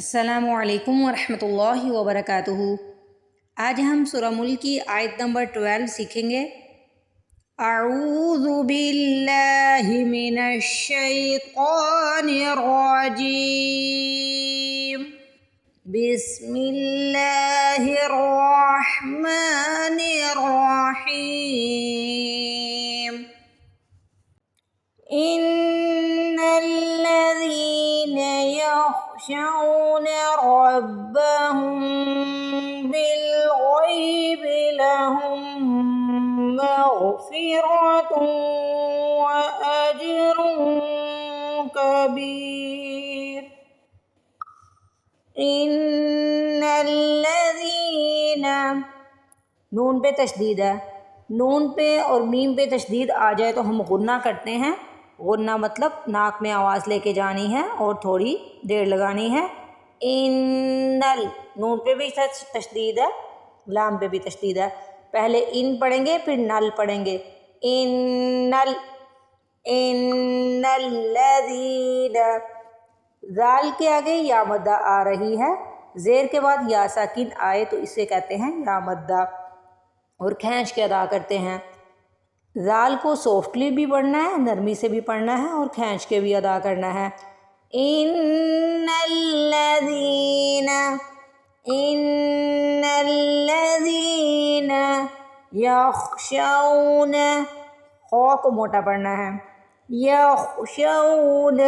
السلام علیکم ورحمۃ اللہ وبرکاتہ۔ آج ہم سورہ ملک کی آیت نمبر 12 سیکھیں گے۔ اعوذ باللہ من الشیطان الرجیم، بسم اللہ الرحمن الرحیم۔ ان الذین یخشون ربهم بالغیب لهم مغفرۃ واجر کبیر۔ ان الذین، نون پہ تشدید ہے، نون پہ اور میم پہ تشدید آ جائے تو ہم غنہ کرتے ہیں۔ غنہ مطلب ناک میں آواز لے کے جانی ہے اور تھوڑی دیر لگانی ہے۔ نون پہ بھی تشدید ہے، لام پہ بھی تشدید ہے۔ پہلے ان پڑھیں گے پھر نل پڑھیں گے۔ ان الذین، ذال کے آگے یا مدہ آ رہی ہے، زیر کے بعد یا ساکن آئے تو اسے کہتے ہیں یا مدہ، اور کھینچ کے ادا کرتے ہیں۔ ذال کو سافٹلی بھی پڑھنا ہے، نرمی سے بھی پڑھنا ہے اور کھینچ کے بھی ادا کرنا ہے۔ ان الذین یخشون، خو کو موٹا پڑھنا ہے۔ یخشون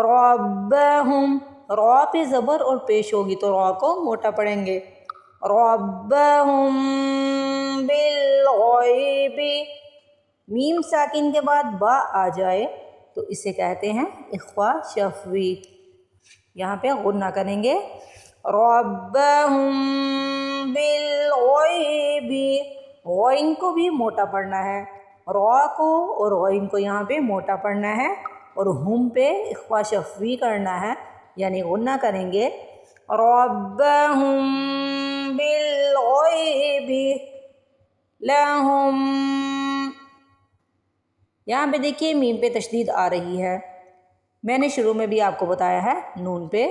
ربہم، را پہ زبر اور پیش ہوگی تو را کو موٹا پڑھیں گے۔ ربہم بالغیب، میم ساکن کے بعد با آ جائے تو اسے کہتے ہیں اخفا شفوی، یہاں پہ غنہ کریں گے۔ ربہم بالغیب، غین کو بھی موٹا پڑھنا ہے، را کو اور غین کو یہاں پہ موٹا پڑھنا ہے، اور ہم پہ اخفا شفوی کرنا ہے، یعنی غنہ کریں گے۔ ربہم بالغیب لہم، یہاں پہ دیکھیے میم پہ تشدید آ رہی ہے، میں نے شروع میں بھی آپ کو بتایا ہے نون پہ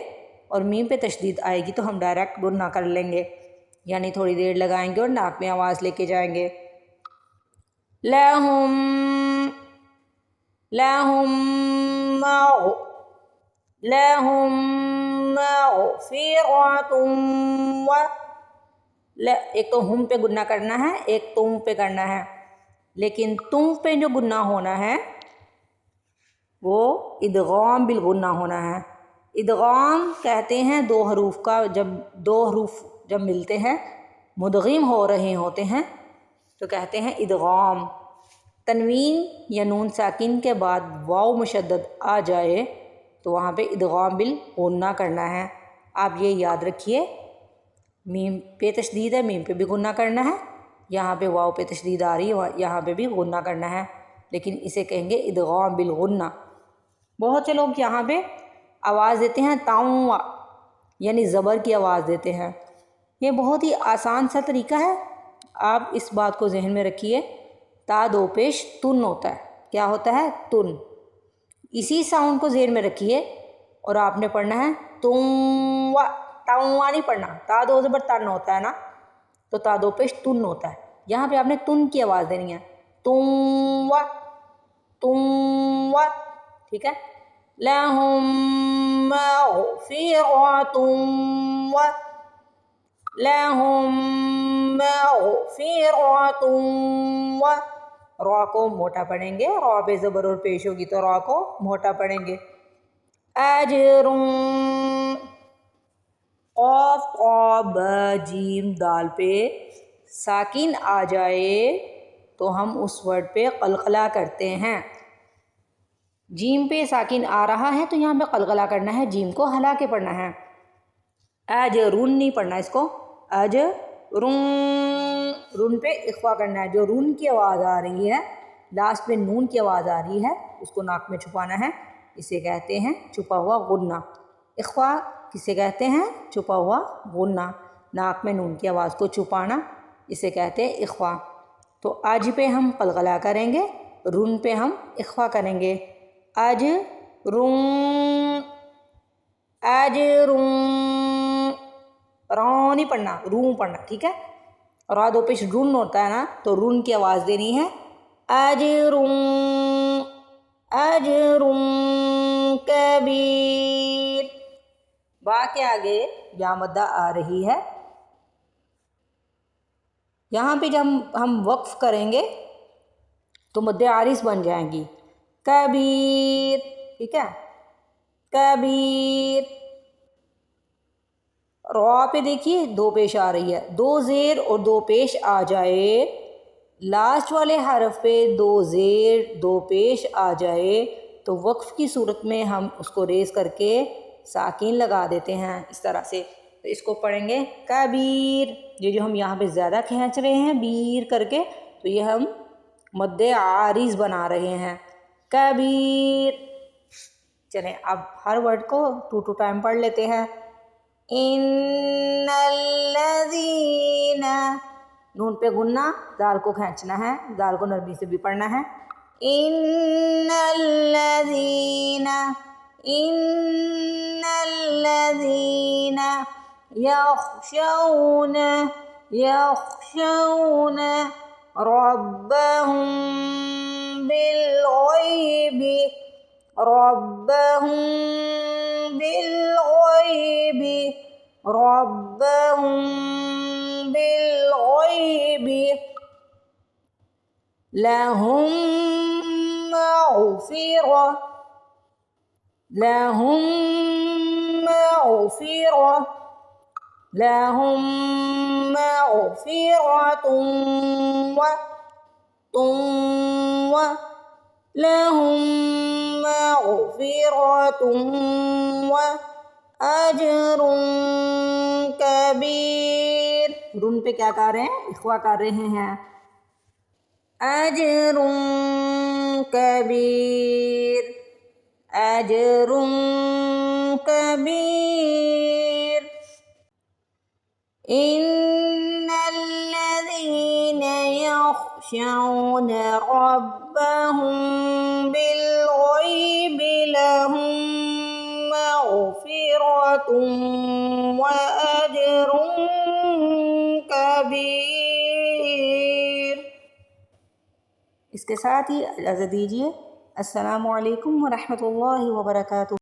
اور میم پہ تشدید آئے گی تو ہم ڈائریکٹ غنہ کر لیں گے، یعنی تھوڑی دیر لگائیں گے اور ناک میں آواز لے کے جائیں گے۔ لہم مغفرۃ، ایک تو ہم پہ غنہ کرنا ہے، ایک تم پہ کرنا ہے، لیکن تم پہ جو غنہ ہونا ہے وہ ادغام بالغنہ ہونا ہے۔ ادغام کہتے ہیں دو حروف کا، جب دو حروف جب ملتے ہیں مدغم ہو رہے ہوتے ہیں تو کہتے ہیں ادغام۔ تنوین یا نون ساکن کے بعد واو مشدد آ جائے تو وہاں پہ ادغام بالغنہ کرنا ہے۔ آپ یہ یاد رکھیے، میم پہ تشدید ہے، میم پہ بھی غنہ کرنا ہے، یہاں پہ واو پہ تشدید آ رہی ہے، یہاں پہ بھی غنہ کرنا ہے، لیکن اسے کہیں گے ادغام بالغنہ۔ بہت سے لوگ یہاں پہ آواز دیتے ہیں تاؤں، یعنی زبر کی آواز دیتے ہیں۔ یہ بہت ہی آسان سا طریقہ ہے، آپ اس بات کو ذہن میں رکھیے۔ تا دو پیش تن ہوتا ہے، کیا ہوتا ہے؟ تن۔ اسی ساؤنڈ کو ذہن میں رکھیے اور آپ نے پڑھنا ہے تم، تاؤں نہیں پڑھنا، تا دو زبر تن ہوتا ہے نا، تو تا دو پیش تن ہوتا ہے، یہاں پہ آپ نے تن کی آواز دینی ہے، تم، ٹھیک ہے۔ لہم مغفرۃ، لہم مغفرۃ، را کو موٹا پڑھیں گے، را پہ زبر اور پیش ہوگی تو را کو موٹا پڑھیں گے۔ اجر، قاف قاف با جیم دال پہ ساکن آ جائے تو ہم اس ورڈ پہ قلقلہ کرتے ہیں۔ جیم پہ ساکن آ رہا ہے تو یہاں پہ قلقلہ کرنا ہے، جیم کو ہلا کے پڑھنا ہے۔ اجرن نہیں پڑھنا اس کو، اجرن، رن پہ اخفا کرنا ہے، جو رن کی آواز آ رہی ہے، لاسٹ پہ نون کی آواز آ رہی ہے، اس کو ناک میں چھپانا ہے، اسے کہتے ہیں چھپا ہوا غنہ۔ اخفا کسے کہتے ہیں؟ چھپا ہوا غنہ، ناک میں نون کی آواز کو چھپانا، اسے کہتے ہیں اخفا۔ تو اج پہ ہم قلقلہ کریں گے، رن پہ ہم اخفا کریں گے۔ اجرن، اجرن را نہیں پڑھنا، رون پڑھنا، ٹھیک ہے؟ را دو پیش رون ہوتا ہے نا، تو رون کی آواز دینی ہے اجر اجر کبیر۔ با کے آگے یا مدہ آ رہی ہے، یہاں پہ جب ہم وقف کریں گے تو مد عارض بن جائیں گی کبیر، ٹھیک ہے؟ کبیر۔ را پہ دیکھیے دو پیش آ رہی ہے، دو زیر اور دو پیش آ جائے، لاسٹ والے حرف پہ دو زیر دو پیش آ جائے تو وقف کی صورت میں ہم اس کو ریز کر کے ساکن لگا دیتے ہیں اس طرح سے۔ تو اس کو پڑھیں گے کبیر، یہ جو ہم یہاں پہ زیادہ کھینچ رہے ہیں بیر کر کے، تو یہ ہم مد عارض بنا رہے ہیں کبیر۔ چلیں اب ہر ورڈ کو 2 ٹائم پڑھ لیتے ہیں۔ ان الذین، نون پہ غنہ، دال کو کھینچنا ہے، دال کو نرمی سے بھی پڑھنا ہے۔ ان الذین ان الذین یخشون یخشون ربهم بالغیب ربهم بالغیب ربهم بالغیب لهم مغفرة لهم مغفرة لهم مغفرة لهم مغفرة وأجر کبیر۔ رون پہ کیا کر رہے ہیں؟ اخوا کر رہے ہیں اجر کبیر اجر کبیر۔ ان الذین یخشون ربهم بالغیب لهم مغفرة وأجر کبیر۔ اس کے ساتھ ہی اجازت دیجیے۔ السلام علیکم ورحمۃ اللہ وبرکاتہ۔